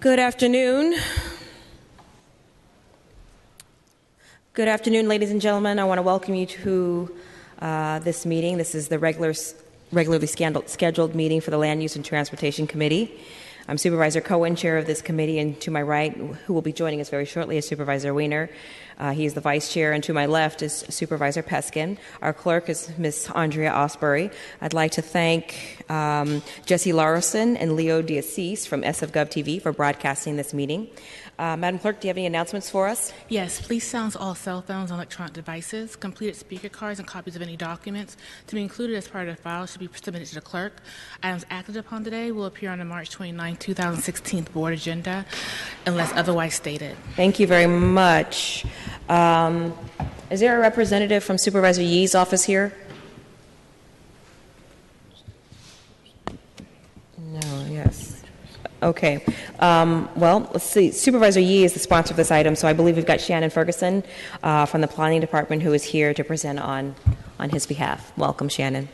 Good afternoon. Good afternoon, ladies and gentlemen. I want to welcome you to this meeting. This is the regularly scheduled meeting for the Land Use and Transportation Committee. I'm Supervisor Cohen, chair of this committee, and to my right, who will be joining us very shortly, is Supervisor Weiner. He is the vice chair, and to my left is Supervisor Peskin. Our clerk is Ms. Andrea Osbury. I'd like to thank Jesse Larson and Leo D'Assis from SFGov TV for broadcasting this meeting. Madam Clerk, do you have any announcements for us? Yes, please silence all cell phones and electronic devices. Completed speaker cards and copies of any documents to be included as part of the file should be submitted to the clerk. Items acted upon today will appear on the March 29, 2016 board agenda unless otherwise stated. Thank you very much. Is there a representative from Supervisor Yee's office here? No, yes. Okay. Well, let's see. Supervisor Yee is the sponsor of this item, so I believe we've got Shannon Ferguson from the Planning Department who is here to present on his behalf. Welcome, Shannon.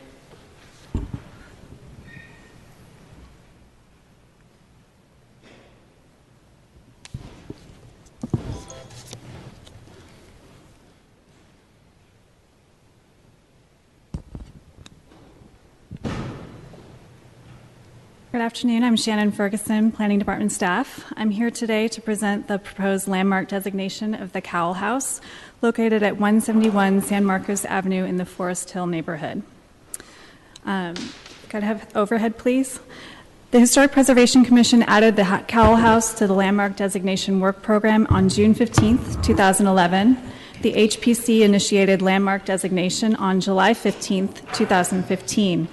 Good afternoon. I'm Shannon Ferguson, Planning Department staff. I'm here today to present the proposed landmark designation of the Cowell House, located at 171 San Marcos Avenue in the Forest Hill neighborhood. Could I have overhead, please? The Historic Preservation Commission added the Cowell House to the landmark designation work program on June 15, 2011. The HPC initiated landmark designation on July 15, 2015.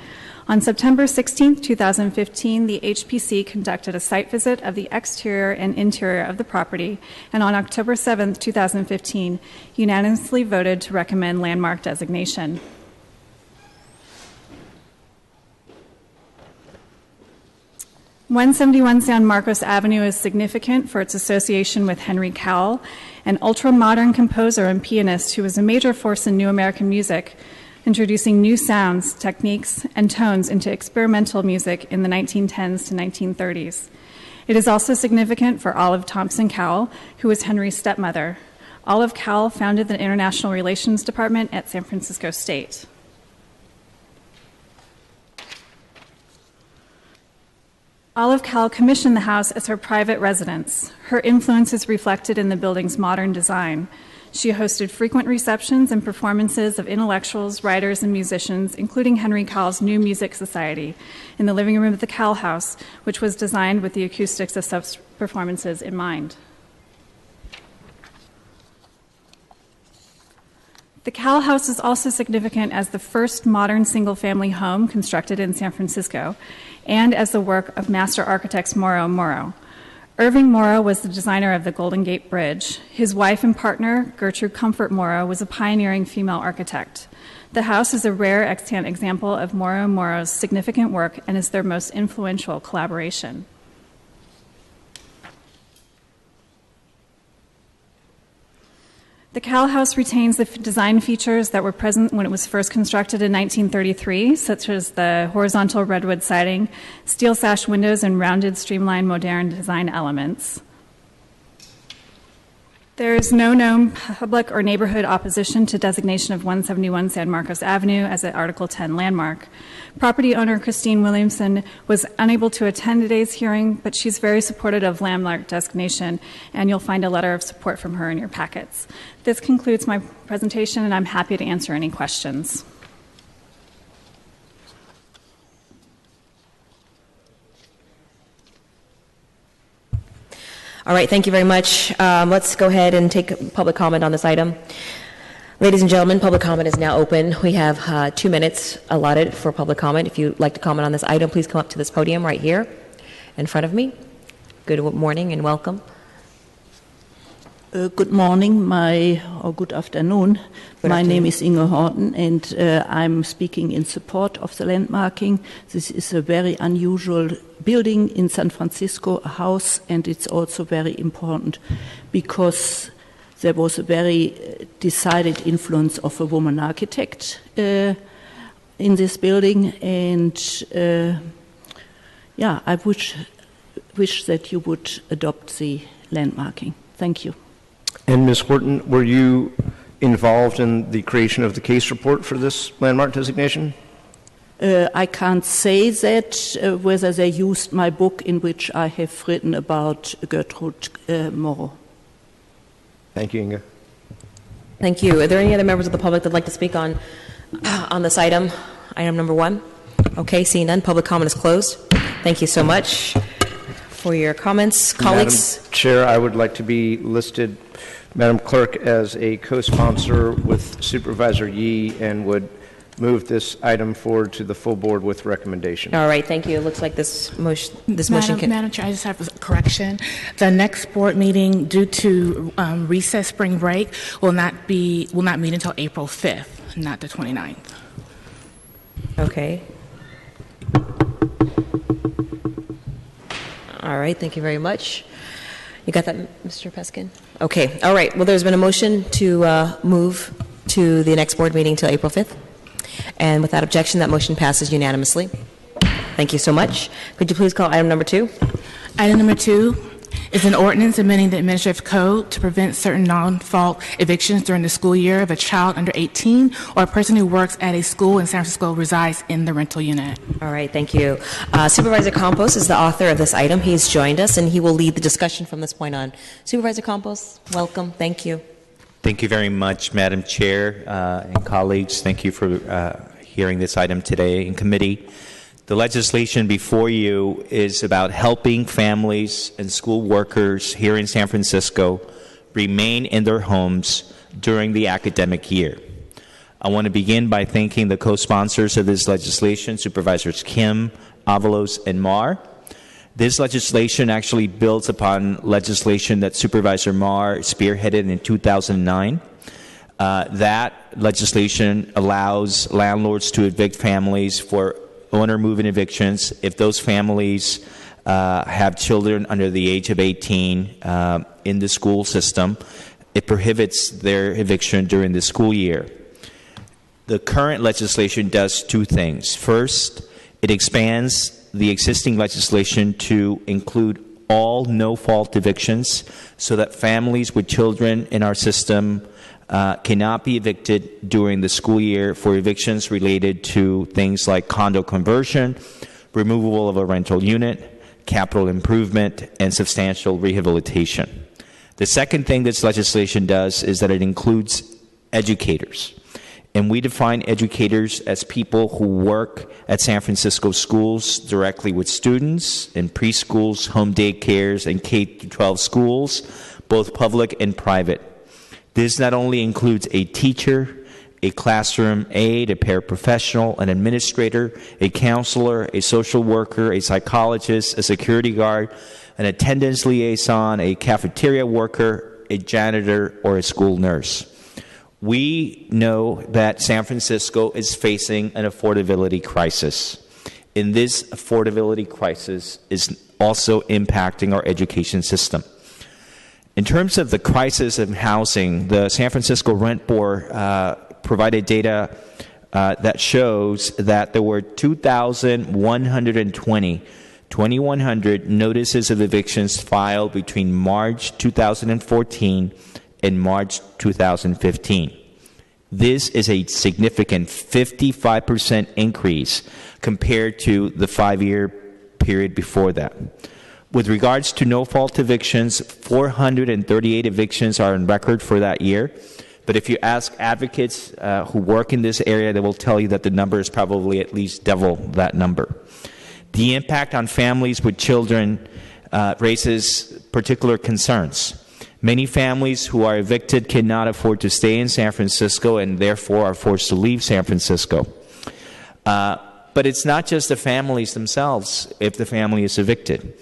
On September 16, 2015, the HPC conducted a site visit of the exterior and interior of the property, and on October 7, 2015, unanimously voted to recommend landmark designation. "171 San Marcos Avenue is significant for its association with Henry Cowell, an ultra-modern composer and pianist who was a major force in new American music, introducing new sounds, techniques, and tones into experimental music in the 1910s to 1930s. It is also significant for Olive Thompson Cowell, who was Henry's stepmother. Olive Cowell founded the International Relations Department at San Francisco State. Olive Cowell commissioned the house as her private residence. Her influence is reflected in the building's modern design. She hosted frequent receptions and performances of intellectuals, writers, and musicians, including Henry Cowell's New Music Society, in the living room of the Cowell House, which was designed with the acoustics of such performances in mind. The Cowell House is also significant as the first modern single-family home constructed in San Francisco, and as the work of master architects Morrow & Morrow. Irving Morrow was the designer of the Golden Gate Bridge. His wife and partner, Gertrude Comfort Morrow, was a pioneering female architect. The house is a rare extant example of Morrow & Morrow's significant work and is their most influential collaboration. The Cowell House retains the design features that were present when it was first constructed in 1933, such as the horizontal redwood siding, steel sash windows, and rounded, streamlined, modern design elements. There is no known public or neighborhood opposition to designation of 171 San Marcos Avenue as an Article 10 landmark. Property owner Christine Williamson was unable to attend today's hearing, but she's very supportive of landmark designation, and you'll find a letter of support from her in your packets. This concludes my presentation, and I'm happy to answer any questions. All right, thank you very much. Let's go ahead and take public comment on this item. Ladies and gentlemen, public comment is now open. We have 2 minutes allotted for public comment. If you'd like to comment on this item, please come up to this podium right here in front of me. Good morning and welcome. Good morning, or good afternoon. My name is Inge Horton, and I'm speaking in support of the landmarking. This is a very unusual building in San Francisco, a house, and it's also very important because there was a very decided influence of a woman architect in this building, and I wish wish that you would adopt the landmarking. Thank you. And Ms. Horton, were you involved in the creation of the case report for this landmark designation? I can't say that whether they used my book in which I have written about Gertrude Morrow. Thank you, Inga. Thank you. Are there any other members of the public that would like to speak on this item number 1? Okay, seeing none, public comment is closed. Thank you so much for your comments. Colleagues? Madam Chair, I would like to be listed, Madam Clerk, as a co-sponsor with Supervisor Yee and would move this item forward to the full board with recommendation. All right, thank you. It looks like this motion can... Madam Chair, I just have a correction. The next board meeting, due to recess spring break, will not meet until April 5th, not the 29th. Okay. All right, thank you very much. You got that, Mr. Peskin? Okay, all right. Well, there's been a motion to move to the next board meeting till April 5th. And without objection, that motion passes unanimously. Thank you so much. Could you please call item number 2? Item number 2 is an ordinance amending the administrative code to prevent certain non-fault evictions during the school year of a child under 18 or a person who works at a school in San Francisco resides in the rental unit. All right, thank you. Supervisor Campos is the author of this item. He's joined us, and he will lead the discussion from this point on. Supervisor Campos, welcome. Thank you. Thank you very much, Madam Chair and colleagues. Thank you for hearing this item today in committee. The legislation before you is about helping families and school workers here in San Francisco remain in their homes during the academic year. I want to begin by thanking the co-sponsors of this legislation, Supervisors Kim, Avalos, and Marr. This legislation actually builds upon legislation that Supervisor Marr spearheaded in 2009. That legislation allows landlords to evict families for owner move-in evictions if those families have children under the age of 18 in the school system. It prohibits their eviction during the school year. The current legislation does two things. First, it expands the existing legislation to include all no-fault evictions so that families with children in our system cannot be evicted during the school year for evictions related to things like condo conversion, removal of a rental unit, capital improvement, and substantial rehabilitation. The second thing this legislation does is that it includes educators. And we define educators as people who work at San Francisco schools directly with students in preschools, home daycares, and K-12 schools, both public and private. This not only includes a teacher, a classroom aide, a paraprofessional, an administrator, a counselor, a social worker, a psychologist, a security guard, an attendance liaison, a cafeteria worker, a janitor, or a school nurse. We know that San Francisco is facing an affordability crisis. And this affordability crisis is also impacting our education system. In terms of the crisis of housing, the San Francisco Rent Board provided data that shows that there were 2,100 notices of evictions filed between March 2014 and March 2015. This is a significant 55% increase compared to the 5-year period before that. With regards to no-fault evictions, 438 evictions are on record for that year. But if you ask advocates who work in this area, they will tell you that the number is probably at least double that number. The impact on families with children raises particular concerns. Many families who are evicted cannot afford to stay in San Francisco and therefore are forced to leave San Francisco. But it's not just the families themselves if the family is evicted.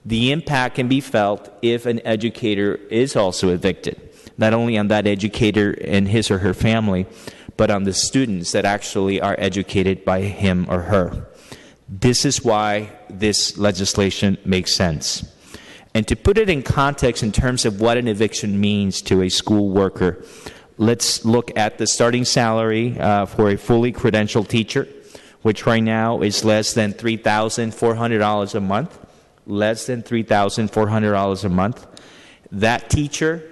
The impact can be felt if an educator is also evicted, not only on that educator and his or her family, but on the students that actually are educated by him or her. This is why this legislation makes sense. And to put it in context in terms of what an eviction means to a school worker, let's look at the starting salary for a fully credentialed teacher, which right now is less than $3,400 a month. less than $3,400 a month. That teacher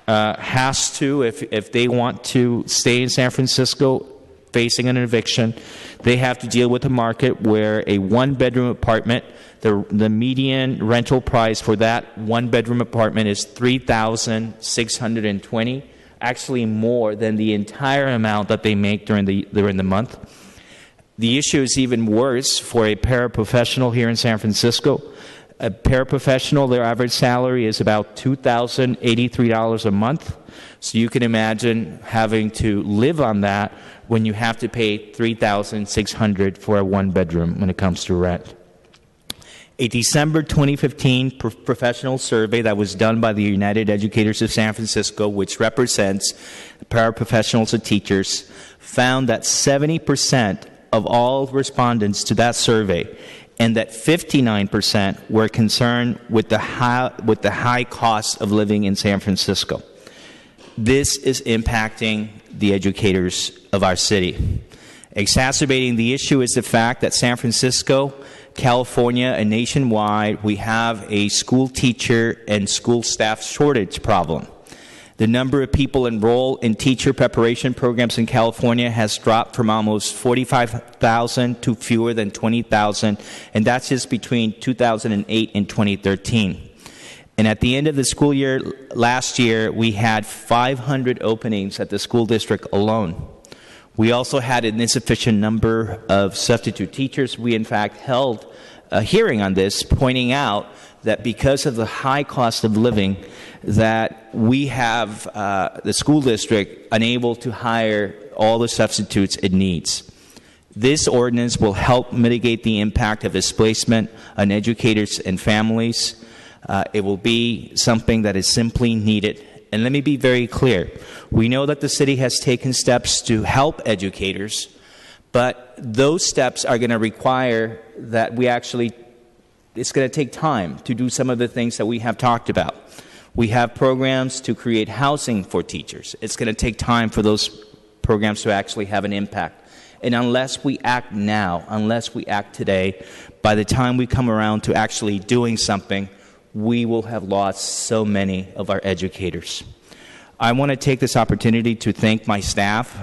has to, if they want to stay in San Francisco facing an eviction, they have to deal with a market where a one-bedroom apartment, the median rental price for that one-bedroom apartment is $3,620, actually more than the entire amount that they make during the month. The issue is even worse for a paraprofessional here in San Francisco. A paraprofessional, their average salary is about $2,083 a month. So you can imagine having to live on that when you have to pay $3,600 for a one-bedroom when it comes to rent. A December 2015 professional survey that was done by the United Educators of San Francisco, which represents paraprofessionals and teachers, found that 70% of all respondents to that survey, and that 59% were concerned with the high cost of living in San Francisco. This is impacting the educators of our city. Exacerbating the issue is the fact that San Francisco, California, and nationwide, we have a school teacher and school staff shortage problem. The number of people enrolled in teacher preparation programs in California has dropped from almost 45,000 to fewer than 20,000, and that's just between 2008 and 2013. And at the end of the school year last year, we had 500 openings at the school district alone. We also had an insufficient number of substitute teachers. We, in fact, held a hearing on this, pointing out that because of the high cost of living, that we have the school district unable to hire all the substitutes it needs. This ordinance will help mitigate the impact of displacement on educators and families. It will be something that is simply needed. And let me be very clear. We know that the city has taken steps to help educators, but those steps are going to require that it's going to take time to do some of the things that we have talked about. We have programs to create housing for teachers. It's going to take time for those programs to actually have an impact. And unless we act now, unless we act today, by the time we come around to actually doing something, we will have lost so many of our educators. I want to take this opportunity to thank my staff,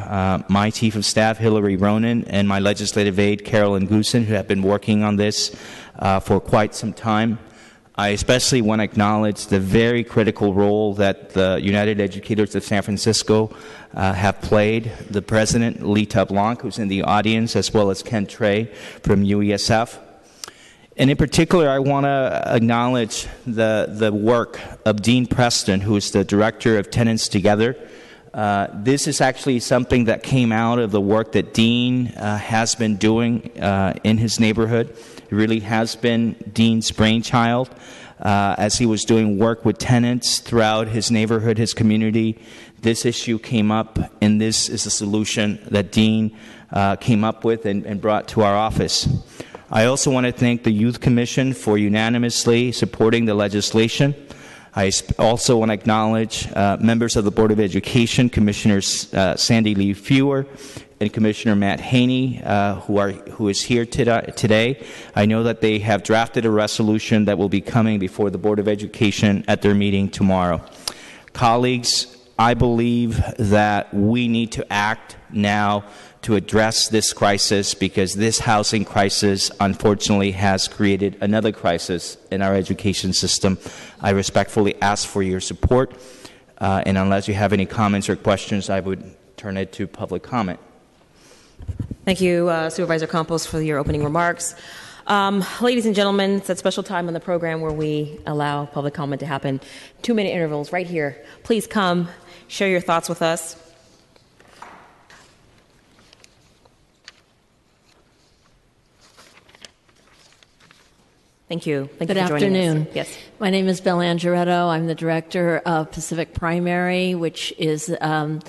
my Chief of Staff, Hillary Ronan, and my legislative aide, Carolyn Goosen, who have been working on this for quite some time. I especially want to acknowledge the very critical role that the United Educators of San Francisco have played. The President, Lita Blanc, who's in the audience, as well as Ken Trey from UESF. And in particular, I want to acknowledge the work of Dean Preston, who is the director of Tenants Together. This is actually something that came out of the work that Dean has been doing in his neighborhood. It really has been Dean's brainchild as he was doing work with tenants throughout his neighborhood, his community. This issue came up, and this is a solution that Dean came up with and brought to our office. I also want to thank the Youth Commission for unanimously supporting the legislation. I also want to acknowledge members of the Board of Education, Commissioners Sandy Lee Fewer and Commissioner Matt Haney, who is here today. I know that they have drafted a resolution that will be coming before the Board of Education at their meeting tomorrow. Colleagues, I believe that we need to act now to address this crisis, because this housing crisis, unfortunately, has created another crisis in our education system. I respectfully ask for your support, and unless you have any comments or questions, I would turn it to public comment. Thank you, Supervisor Campos, for your opening remarks. Ladies and gentlemen, it's that special time in the program where we allow public comment to happen. 2-minute intervals right here. Please come, share your thoughts with us. Thank you. Thank you for joining us. Good afternoon. Yes. My name is Belle Angeretto. I'm the director of Pacific Primary, which is a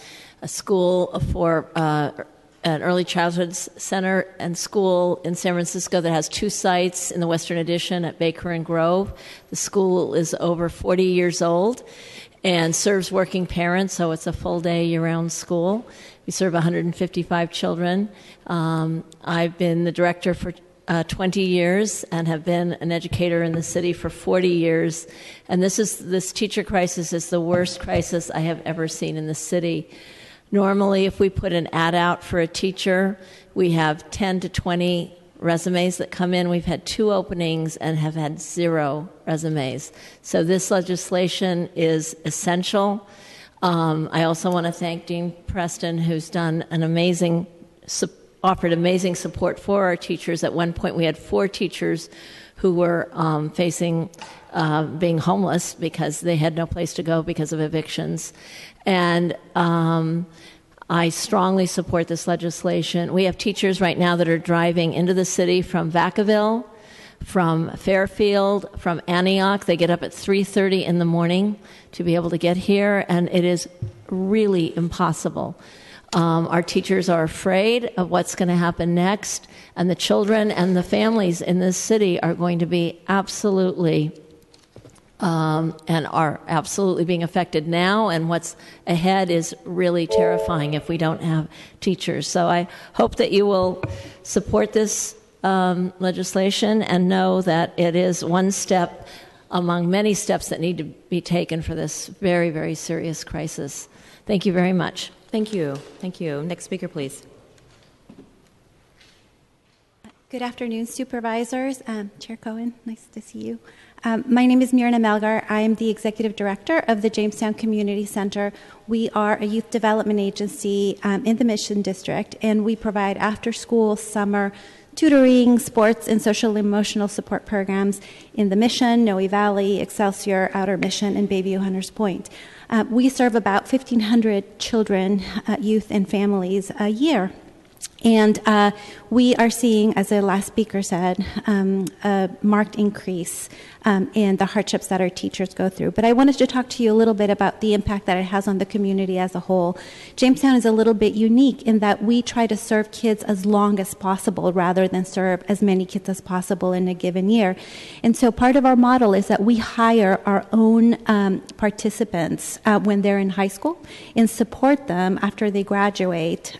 school for an early childhood center and school in San Francisco that has 2 sites in the Western Addition at Baker and Grove. The school is over 40 years old and serves working parents, so it's a full-day year-round school. We serve 155 children. I've been the director for 20 years and have been an educator in the city for 40 years. And this teacher crisis is the worst crisis I have ever seen in the city. Normally, if we put an ad out for a teacher, we have 10 to 20 resumes that come in. We've had 2 openings and have had 0 resumes. So this legislation is essential. I also want to thank Dean Preston, who's done offered amazing support for our teachers. At one point, we had 4 teachers who were facing being homeless because they had no place to go because of evictions. And I strongly support this legislation. We have teachers right now that are driving into the city from Vacaville, from Fairfield, from Antioch. They get up at 3:30 in the morning to be able to get here, and it is really impossible. Our teachers are afraid of what's going to happen next, and the children and the families in this city are going to be absolutely and are absolutely being affected now, and what's ahead is really terrifying if we don't have teachers. So I hope that you will support this legislation and know that it is one step among many steps that need to be taken for this very, very serious crisis. Thank you very much. Thank you. Thank you. Next speaker, please. Good afternoon, supervisors. Chair Cohen, nice to see you. My name is Mirna Melgar. I am the executive director of the Jamestown Community Center. We are a youth development agency in the Mission District, and we provide after-school, summer tutoring, sports, and social emotional support programs in the Mission, Noe Valley, Excelsior, Outer Mission, and Bayview Hunters Point. We serve about 1,500 children, youth, and families a year. And we are seeing, as the last speaker said, a marked increase in the hardships that our teachers go through. But I wanted to talk to you a little bit about the impact that it has on the community as a whole. Jamestown is a little bit unique in that we try to serve kids as long as possible rather than serve as many kids as possible in a given year. And so part of our model is that we hire our own participants when they're in high school and support them after they graduate.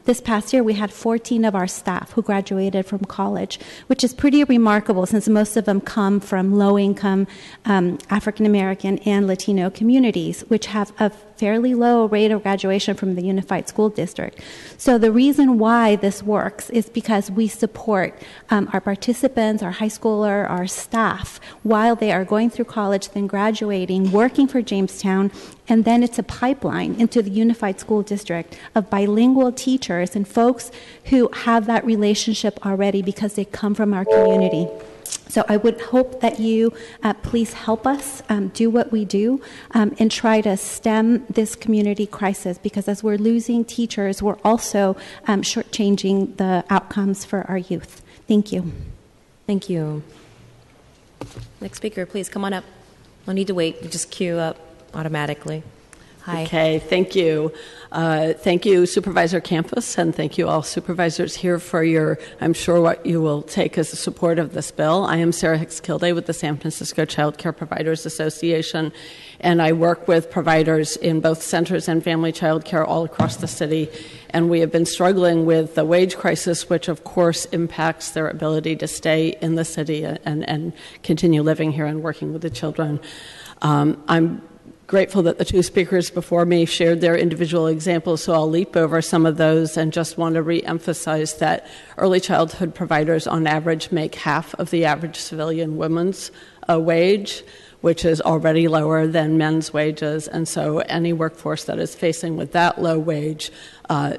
This past year, we had 14 of our staff who graduated from college, which is pretty remarkable since most of them come from low-income African American and Latino communities, which have a fairly low rate of graduation from the Unified School District. So the reason why this works is because we support our participants, our high schooler, our staff, while they are going through college, then graduating, working for Jamestown, and then it's a pipeline into the Unified School District of bilingual teachers and folks who have that relationship already because they come from our community. So I would hope that you please help us do what we do and try to stem this community crisis, because as we're losing teachers, we're also shortchanging the outcomes for our youth. Thank you. Thank you. Next speaker, please come on up. No need to wait. You just queue up automatically. Hi. Okay, thank you. Thank you, Supervisor Campos, and thank you all supervisors here for your, I'm sure, what you will take as a support of this bill. I am Sarah Hicks-Kilday with the San Francisco Child Care Providers Association, and I work with providers in both centers and family child care all across the city. And we have been struggling with the wage crisis, which of course impacts their ability to stay in the city and continue living here and working with the children. I'm grateful that the 2 speakers before me shared their individual examples, so I'll leap over some of those and just want to reemphasize that early childhood providers on average make half of the average civilian woman's wage, which is already lower than men's wages. And so any workforce that is facing with that low wage,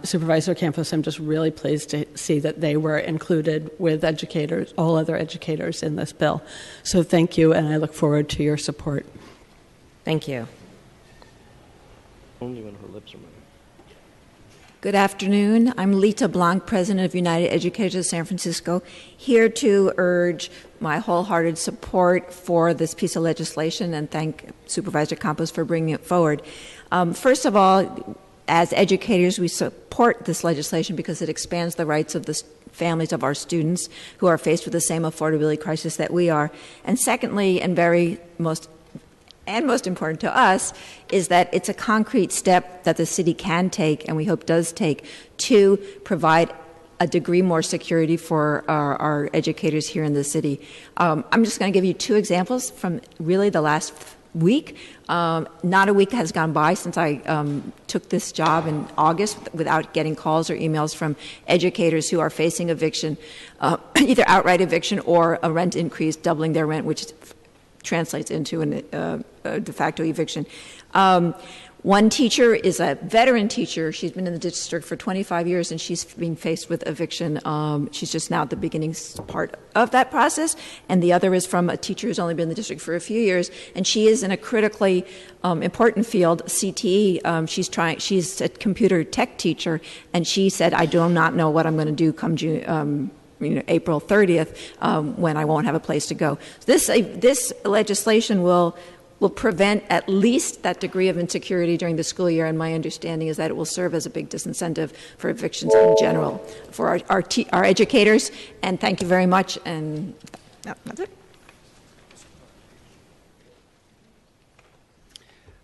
Supervisor Campos, I'm just really pleased to see that they were included with educators, all other educators in this bill. So thank you, and I look forward to your support. Thank you. Only when her lips are moving. Good afternoon. I'm Lita Blanc, President of United Educators of San Francisco, here to urge my wholehearted support for this piece of legislation and thank Supervisor Campos for bringing it forward. First of all, as educators, we support this legislation because it expands the rights of the families of our students who are faced with the same affordability crisis that we are. And secondly, and most important to us, is that it's a concrete step that the city can take, and we hope does take, to provide a degree more security for our educators here in the city. I'm just going to give you two examples from really the last week. Not a week has gone by since I took this job in August without getting calls or emails from educators who are facing eviction, either outright eviction or a rent increase, doubling their rent, which translates into a de facto eviction. One teacher is a veteran teacher. She's been in the district for 25 years, and she's being faced with eviction. She's just now at the beginning part of that process. And the other is from a teacher who's only been in the district for a few years, and she is in a critically important field, CTE. She's a computer tech teacher, and she said, I do not know what I'm going to do come June. April 30th, when I won't have a place to go. This legislation will prevent at least that degree of insecurity during the school year, and my understanding is that it will serve as a big disincentive for evictions in general for our educators. And thank you very much. And that's it.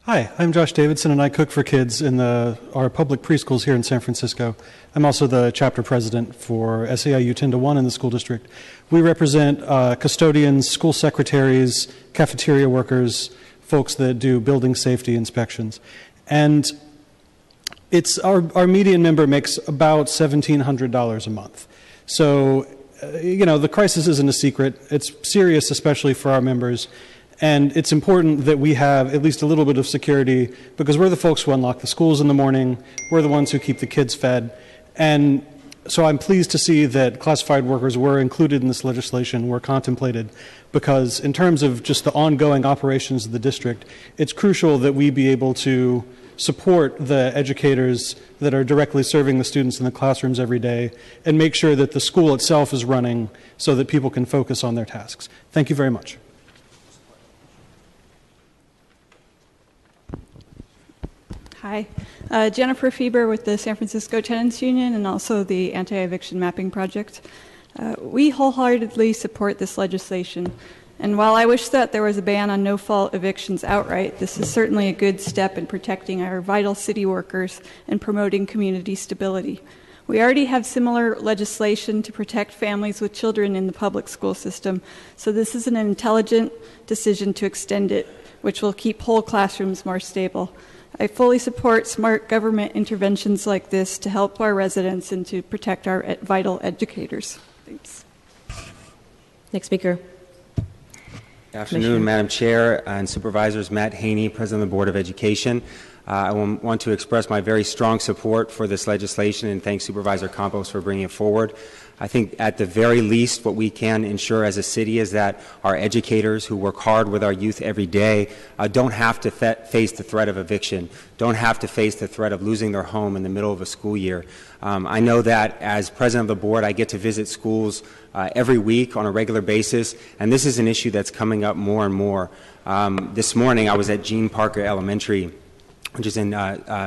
Hi, I'm Josh Davidson, and I cook for kids in our public preschools here in San Francisco. I'm also the chapter president for SAIU 10-1 in the school district. We represent custodians, school secretaries, cafeteria workers, folks that do building safety inspections. And it's our median member makes about $1,700 a month. So, the crisis isn't a secret. It's serious, especially for our members. And it's important that we have at least a little bit of security because we're the folks who unlock the schools in the morning. We're the ones who keep the kids fed. And so I'm pleased to see that classified workers were included in this legislation, were contemplated, because in terms of just the ongoing operations of the district, it's crucial that we be able to support the educators that are directly serving the students in the classrooms every day and make sure that the school itself is running so that people can focus on their tasks. Thank you very much. Hi, Jennifer Fieber with the San Francisco Tenants Union and also the Anti-Eviction Mapping Project. We wholeheartedly support this legislation, and while I wish that there was a ban on no-fault evictions outright, this is certainly a good step in protecting our vital city workers and promoting community stability. We already have similar legislation to protect families with children in the public school system, so this is an intelligent decision to extend it, which will keep whole classrooms more stable. I fully support smart government interventions like this to help our residents and to protect our vital educators. Thanks. Next speaker. Good afternoon, Madam Chair and Supervisors. Matt Haney, President of the Board of Education. I want to express my very strong support for this legislation and thank Supervisor Campos for bringing it forward. I think at the very least what we can ensure as a city is that our educators who work hard with our youth every day don't have to face the threat of eviction, don't have to face the threat of losing their home in the middle of a school year. I know that as President of the Board I get to visit schools every week on a regular basis, and this is an issue that's coming up more and more. This morning I was at Gene Parker Elementary, which is in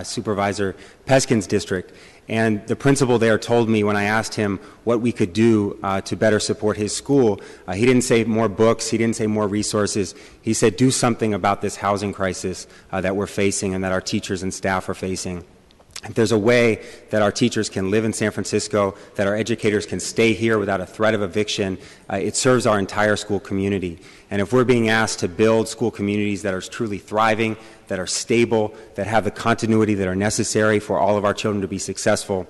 Supervisor Peskin's district. And the principal there told me when I asked him what we could do to better support his school, he didn't say more books, he didn't say more resources. He said do something about this housing crisis that we're facing and that our teachers and staff are facing. If there's a way that our teachers can live in San Francisco, that our educators can stay here without a threat of eviction, it serves our entire school community. And if we're being asked to build school communities that are truly thriving, that are stable, that have the continuity that are necessary for all of our children to be successful,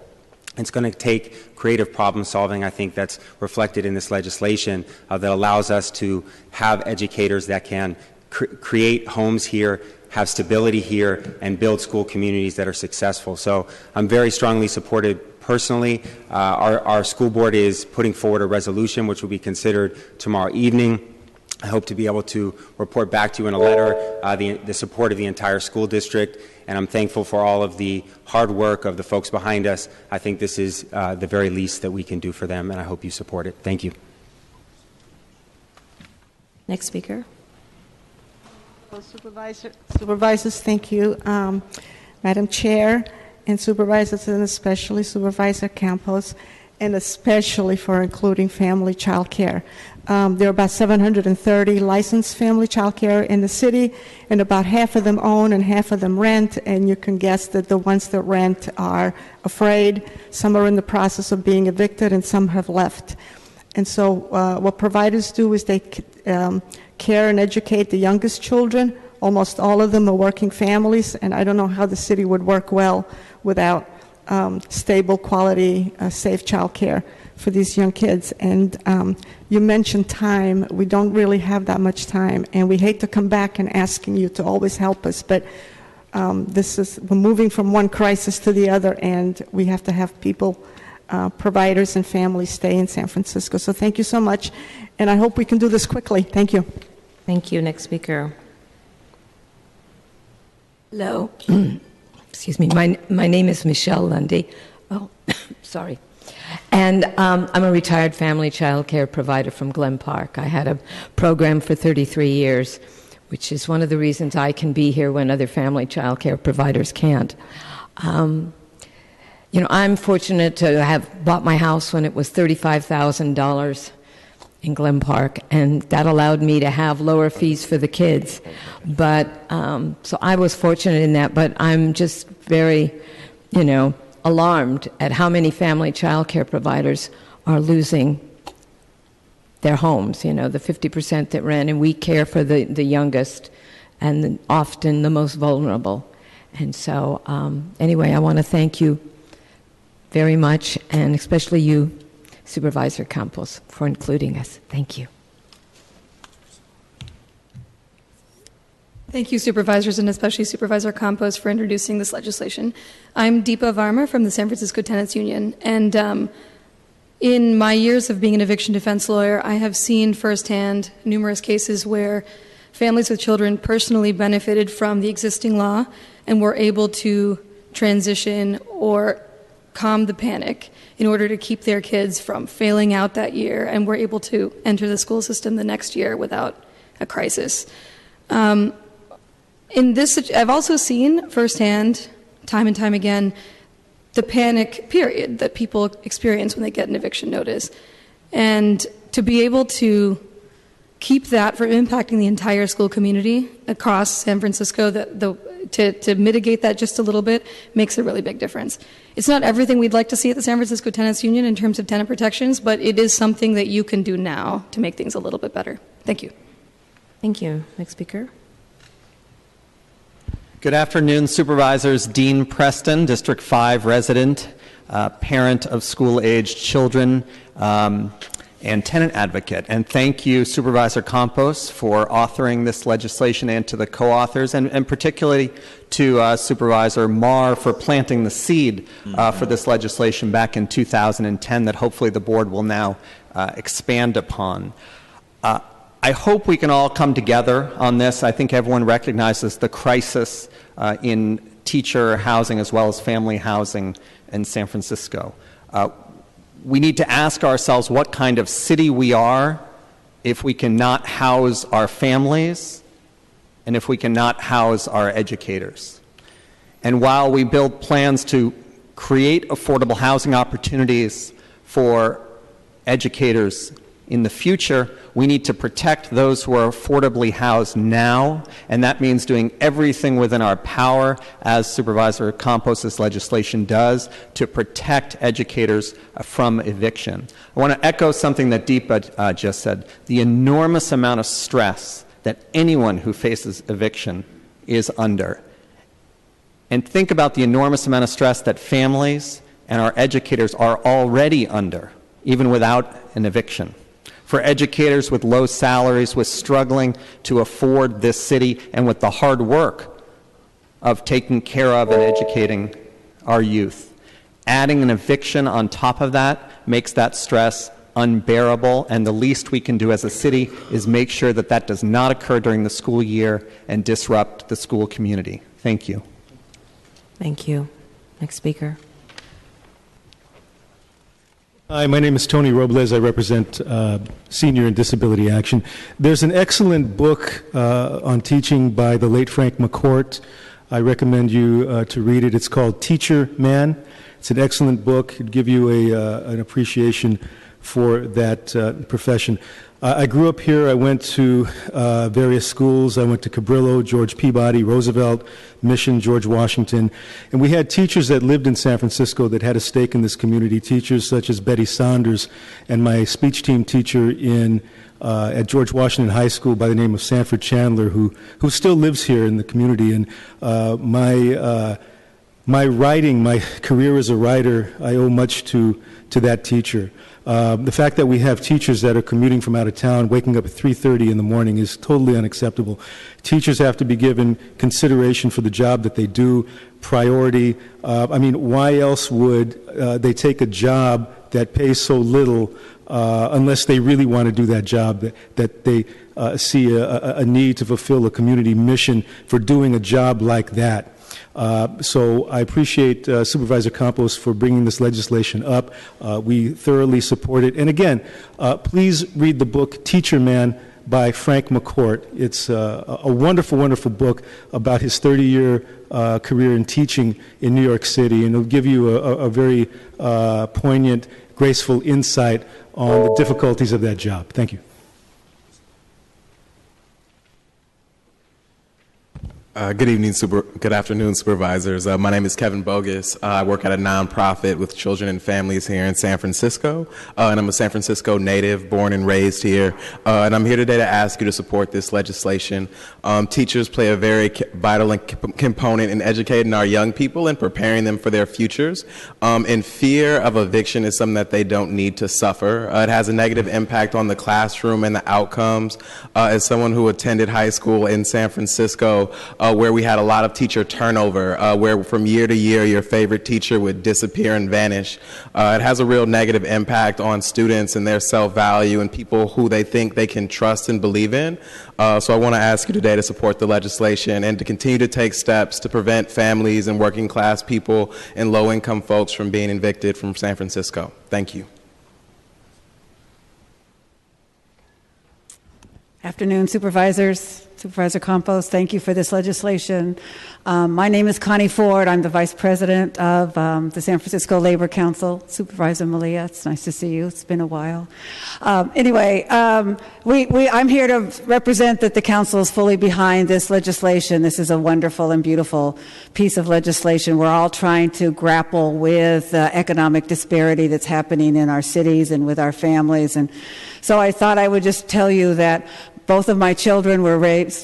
it's going to take creative problem solving, I think, that's reflected in this legislation that allows us to have educators that can create homes here, have stability here, and build school communities that are successful. So I'm very strongly supported personally. Our school board is putting forward a resolution which will be considered tomorrow evening. I hope to be able to report back to you in a letter the support of the entire school district, and I'm thankful for all of the hard work of the folks behind us. I think this is the very least that we can do for them, and I hope you support it. Thank you. Next speaker. Supervisors, thank you. Madam Chair and Supervisors, and especially Supervisor Campos. and especially for including family child care. There are about 730 licensed family child care in the city, and about half of them own and half of them rent, and you can guess that the ones that rent are afraid. Some are in the process of being evicted, and some have left. And so what providers do is they care and educate the youngest children. Almost all of them are working families, and I don't know how the city would work well without stable, quality, safe child care for these young kids. And you mentioned time. We don't really have that much time, and we hate to come back and asking you to always help us, but we're moving from one crisis to the other, and we have to have people, providers and families stay in San Francisco. So thank you so much, and I hope we can do this quickly. Thank you. Thank you. Next speaker. Hello. Excuse me. My name is Michelle Lundy. Oh, sorry. And I'm a retired family child care provider from Glen Park. I had a program for 33 years, which is one of the reasons I can be here when other family child care providers can't. You know, I'm fortunate to have bought my house when it was $35,000 in Glen Park, and that allowed me to have lower fees for the kids. But so I was fortunate in that, but I'm just very, alarmed at how many family child care providers are losing their homes, the 50% that rent, and we care for the youngest and often the most vulnerable. And so anyway, I want to thank you very much, and especially you, Supervisor Campos, for including us. Thank you. Thank you, Supervisors, and especially Supervisor Campos, for introducing this legislation. I'm Deepa Varma from the San Francisco Tenants Union, and in my years of being an eviction defense lawyer, I have seen firsthand numerous cases where families with children personally benefited from the existing law and were able to transition or calm the panic in order to keep their kids from failing out that year, and were able to enter the school system the next year without a crisis. In this, I've also seen firsthand, time and time again, the panic period that people experience when they get an eviction notice. And to be able to keep that from impacting the entire school community across San Francisco, to mitigate that just a little bit, makes a really big difference. It's not everything we'd like to see at the San Francisco Tenants Union in terms of tenant protections, but it is something that you can do now to make things a little bit better. Thank you. Thank you. Next speaker. Good afternoon, Supervisors. Dean Preston, District 5 resident, parent of school-aged children, and tenant advocate. And thank you, Supervisor Campos, for authoring this legislation, and to the co-authors, and particularly to Supervisor Marr for planting the seed for this legislation back in 2010 that hopefully the board will now expand upon. I hope we can all come together on this. I think everyone recognizes the crisis in teacher housing as well as family housing in San Francisco. We need to ask ourselves what kind of city we are if we cannot house our families and if we cannot house our educators. And while we build plans to create affordable housing opportunities for educators in the future, we need to protect those who are affordably housed now, and that means doing everything within our power, as Supervisor Campos' legislation does, to protect educators from eviction. I want to echo something that Deepa just said. The enormous amount of stress that anyone who faces eviction is under. And think about the enormous amount of stress that families and our educators are already under, even without an eviction. For educators with low salaries, with struggling to afford this city, and with the hard work of taking care of and educating our youth. Adding an eviction on top of that makes that stress unbearable, and the least we can do as a city is make sure that that does not occur during the school year and disrupt the school community. Thank you. Thank you. Next speaker. Hi, my name is Tony Robles. I represent Senior and Disability Action. There's an excellent book on teaching by the late Frank McCourt I recommend you to read it. It's called Teacher Man. It's an excellent book. It'll give you an appreciation for that profession. I grew up here. I went to various schools. I went to Cabrillo, George Peabody, Roosevelt, Mission, George Washington. And we had teachers that lived in San Francisco that had a stake in this community, teachers such as Betty Saunders and my speech team teacher at George Washington High School by the name of Sanford Chandler, who still lives here in the community. And my writing, my career as a writer, I owe much to that teacher. The fact that we have teachers that are commuting from out of town, waking up at 3:30 in the morning is totally unacceptable. Teachers have to be given consideration for the job that they do, priority. Why else would they take a job that pays so little unless they really want to do that job, that they see a need to fulfill a community mission for doing a job like that? So I appreciate Supervisor Campos for bringing this legislation up. We thoroughly support it. And again, please read the book Teacher Man by Frank McCourt. It's a wonderful, wonderful book about his 30-year career in teaching in New York City, and it'll give you a very poignant, graceful insight on the difficulties of that job. Thank you. Good afternoon, supervisors. My name is Kevin Bogus. I work at a nonprofit with children and families here in San Francisco, and I'm a San Francisco native, born and raised here. And I'm here today to ask you to support this legislation. Teachers play a very vital component in educating our young people and preparing them for their futures. And fear of eviction is something that they don't need to suffer. It has a negative impact on the classroom and the outcomes. As someone who attended high school in San Francisco, where we had a lot of teacher turnover, where from year to year your favorite teacher would disappear and vanish. It has a real negative impact on students and their self-value and people who they think they can trust and believe in. So I want to ask you today to support the legislation and to continue to take steps to prevent families and working class people and low-income folks from being evicted from San Francisco. Thank you. Afternoon, supervisors. Supervisor Campos, thank you for this legislation. My name is Connie Ford. I'm the Vice President of the San Francisco Labor Council. Supervisor Malia, it's nice to see you. It's been a while. I'm here to represent that the Council is fully behind this legislation. This is a wonderful and beautiful piece of legislation. We're all trying to grapple with economic disparity that's happening in our cities and with our families. And so I thought I would just tell you that both of my children were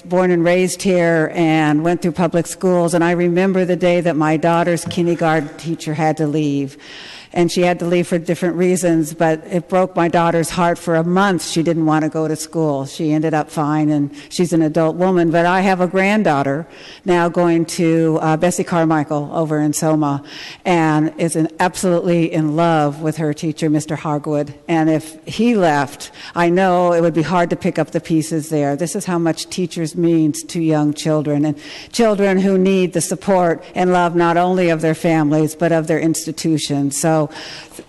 born and raised here and went through public schools, and I remember the day that my daughter's kindergarten teacher had to leave. And she had to leave for different reasons, but it broke my daughter's heart. For a month, she didn't want to go to school. She ended up fine, and she's an adult woman. But I have a granddaughter now going to Bessie Carmichael over in Soma, and is absolutely in love with her teacher, Mr. Hargood. And if he left, I know it would be hard to pick up the pieces there. This is how much teachers mean to young children, and children who need the support and love not only of their families, but of their institutions. So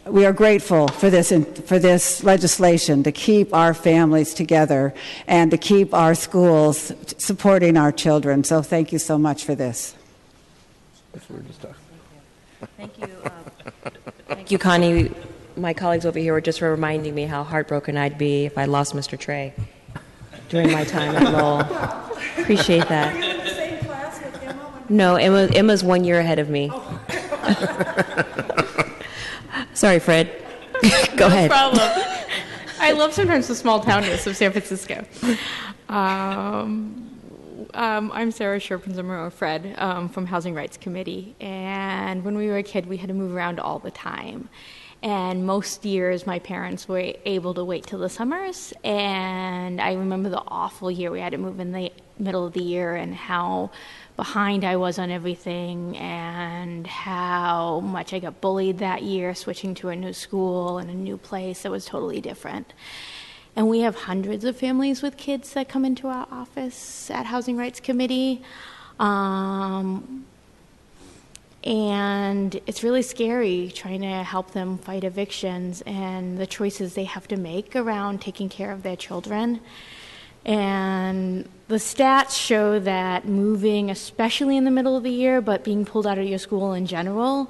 we are grateful for this legislation to keep our families together and to keep our schools supporting our children. So thank you so much for this. Thank you. Thank you, Connie. My colleagues over here were just reminding me how heartbroken I'd be if I lost Mr. Trey during my time at Lowell. Appreciate that. Were you in the same class with Emma? No, Emma's 1 year ahead of me. Sorry, Fred. Go ahead. No problem. I love sometimes the small townness of San Francisco. I'm Sarah Sherpenzimmer, or Fred, from Housing Rights Committee. And when we were a kid, we had to move around all the time. And most years, my parents were able to wait till the summers. And I remember the awful year we had to move in the middle of the year, and how behind I was on everything, and how much I got bullied that year, switching to a new school and a new place that was totally different. And we have hundreds of families with kids that come into our office at Housing Rights Committee. And it's really scary trying to help them fight evictions and the choices they have to make around taking care of their children. And the stats show that moving, especially in the middle of the year, but being pulled out of your school in general,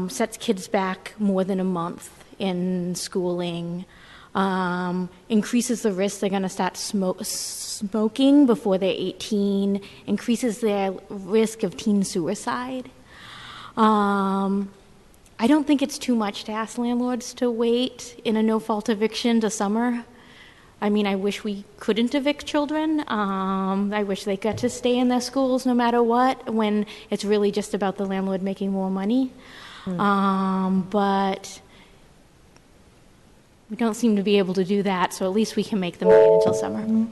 sets kids back more than a month in schooling, increases the risk they're going to start smoking before they're 18, increases their risk of teen suicide. I don't think it's too much to ask landlords to wait in a no-fault eviction to summer. I mean, I wish we couldn't evict children. I wish they got to stay in their schools no matter what, when it's really just about the landlord making more money. But we don't seem to be able to do that, so at least we can make them wait until summer.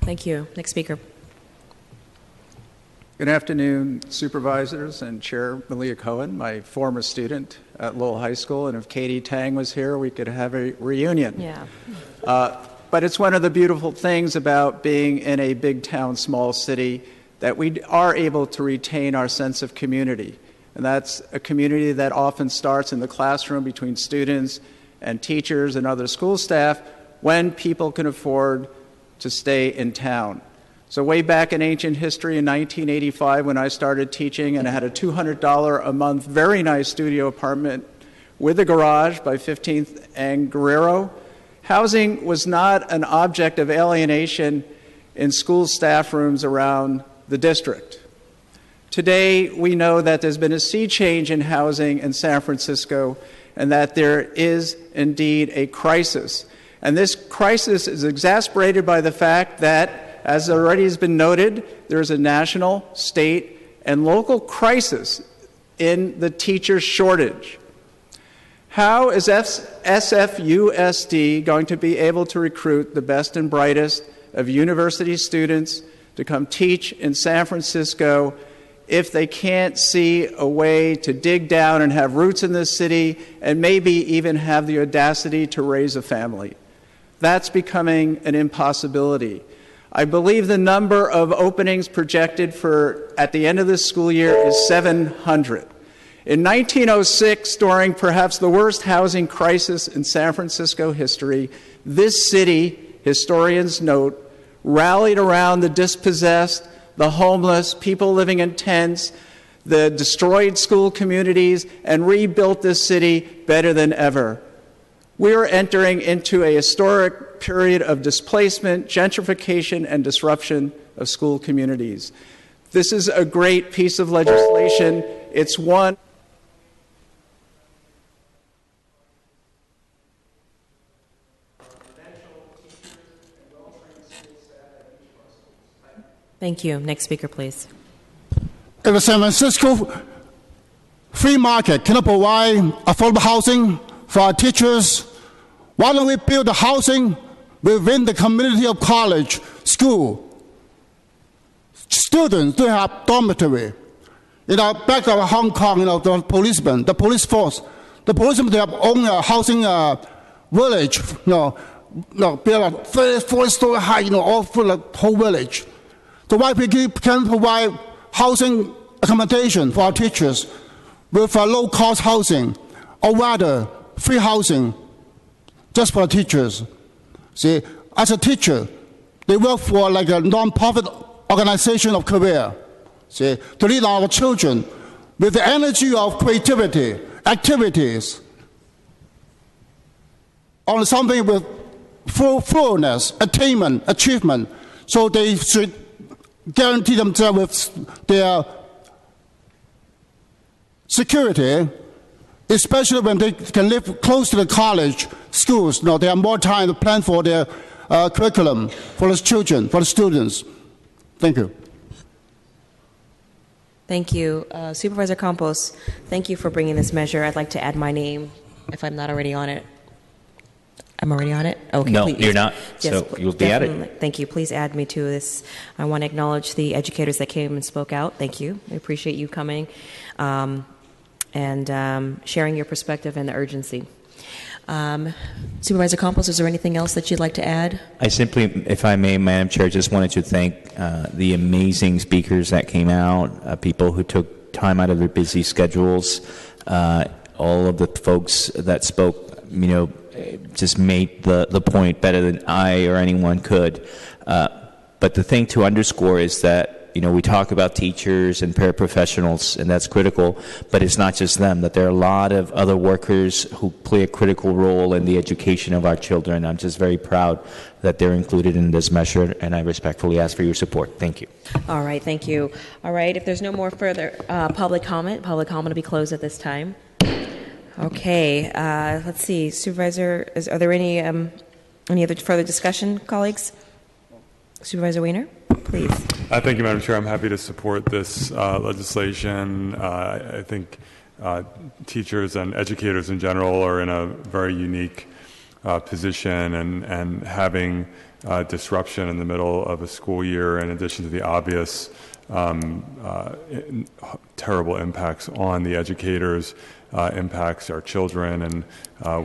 Thank you. Next speaker. Good afternoon, supervisors and Chair Malia Cohen, my former student at Lowell High School, and if Katie Tang was here, we could have a reunion. Yeah. But it's one of the beautiful things about being in a big town, small city, that we are able to retain our sense of community. And that's a community that often starts in the classroom between students and teachers and other school staff when people can afford to stay in town. So way back in ancient history in 1985 when I started teaching and I had a $200 a month very nice studio apartment with a garage by 15th and Guerrero, housing was not an object of alienation in school staff rooms around the district. Today we know that there's been a sea change in housing in San Francisco and that there is indeed a crisis. And this crisis is exacerbated by the fact that, as already has been noted, there is a national, state, and local crisis in the teacher shortage. How is SFUSD going to be able to recruit the best and brightest of university students to come teach in San Francisco if they can't see a way to dig down and have roots in this city and maybe even have the audacity to raise a family? That's becoming an impossibility. I believe the number of openings projected for at the end of this school year is 700. In 1906, during perhaps the worst housing crisis in San Francisco history, this city, historians note, rallied around the dispossessed, the homeless, people living in tents, the destroyed school communities, and rebuilt this city better than ever. We are entering into a historic period of displacement, gentrification, and disruption of school communities. This is a great piece of legislation. It's one. Thank you. Next speaker, please. If the San Francisco free market cannot provide affordable housing for our teachers, why don't we build the housing within the community of college, school? Students do have dormitory. Back of Hong Kong, the policemen, the police force, the policemen, they have own a housing village, build a 40-story high, all for the whole village. So why we can provide housing accommodation for our teachers with low-cost housing, or rather free housing just for the teachers? See, as a teacher, they work for like a non-profit organization of career, see, to lead our children with the energy of creativity, activities, on something with fullness, attainment, achievement. So they should guarantee themselves with their security, especially when they can live close to the college, schools. They have more time to plan for their curriculum, for the children, for the students. Thank you. Thank you. Supervisor Campos, thank you for bringing this measure. I'd like to add my name, if I'm not already on it. I'm already on it? Okay, no, please. You're not, yes, so you'll be definitely. added. Thank you. Please add me to this. I want to acknowledge the educators that came and spoke out. Thank you. I appreciate you coming and sharing your perspective and the urgency. Supervisor Campos, is there anything else that you'd like to add? I simply, if I may, Madam Chair, just wanted to thank the amazing speakers that came out, people who took time out of their busy schedules, all of the folks that spoke, just made the point better than I or anyone could. But the thing to underscore is that, we talk about teachers and paraprofessionals, and that's critical, but it's not just them, that there are a lot of other workers who play a critical role in the education of our children. I'm just very proud that they're included in this measure, and I respectfully ask for your support. Thank you. All right, thank you. All right, if there's no more further public comment will be closed at this time. Okay, let's see. Supervisor, are there any other further discussion, colleagues? Supervisor Weiner, please. Thank you, Madam Chair. I'm happy to support this legislation. I think teachers and educators in general are in a very unique position, and having disruption in the middle of a school year, in addition to the obvious terrible impacts on the educators, impacts our children, and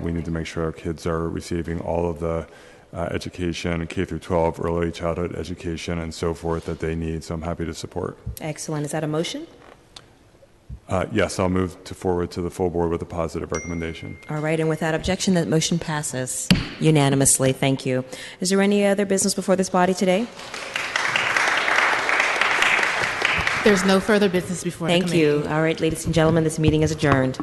we need to make sure our kids are receiving all of the education, K through 12, early childhood education, and so forth that they need. So I'm happy to support. Excellent. Is that a motion? Yes, I'll move forward to the full board with a positive recommendation. All right, and without objection, that motion passes unanimously. Thank you. Is there any other business before this body today? There's no further business before the committee. Thank you. All right, ladies and gentlemen, this meeting is adjourned.